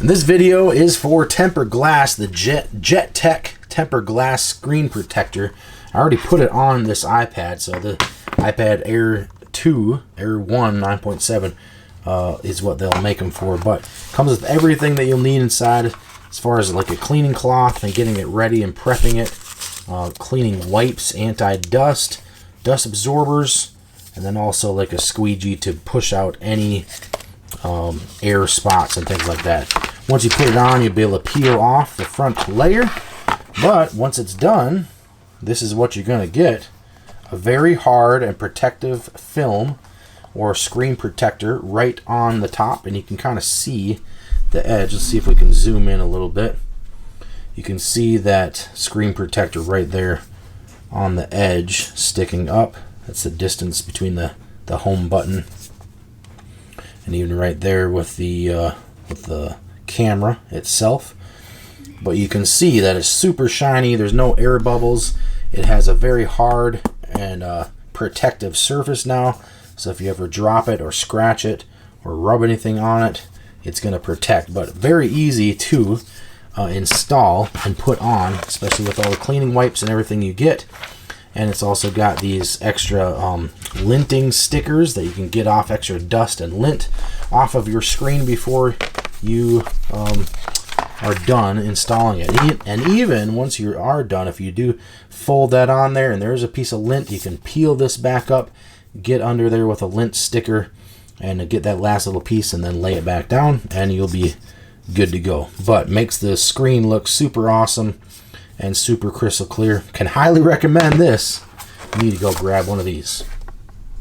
And this video is for tempered glass, the JETech tempered glass screen protector. I already put it on this iPad, so the iPad Air 2, Air 1 9.7 is what they'll make them for. But comes with everything that you'll need inside as far as like a cleaning cloth and getting it ready and prepping it, cleaning wipes, anti-dust, dust absorbers, and then also like a squeegee to push out any air spots and things like that. Once you put it on, you'll be able to peel off the front layer, but once it's done, this is what you're going to get: a very hard and protective film or screen protector right on the top, and you can kind of see the edge. Let's see if we can zoom in a little bit. You can see that screen protector right there on the edge sticking up. That's the distance between the home button, and even right there with the camera itself. But you can see that it's super shiny. There's no air bubbles. It has a very hard and protective surface now, so if you ever drop it or scratch it or rub anything on it, it's going to protect. But very easy to install and put on, especially with all the cleaning wipes and everything you get. And it's also got these extra linting stickers that you can get off extra dust and lint off of your screen before you are done installing it. And even once you are done, if you do fold that on there and there's a piece of lint, you can peel this back up, get under there with a lint sticker, and get that last little piece and then lay it back down, and you'll be good to go. But makes the screen look super awesome and super crystal clear. Can highly recommend this. You need to go grab one of these.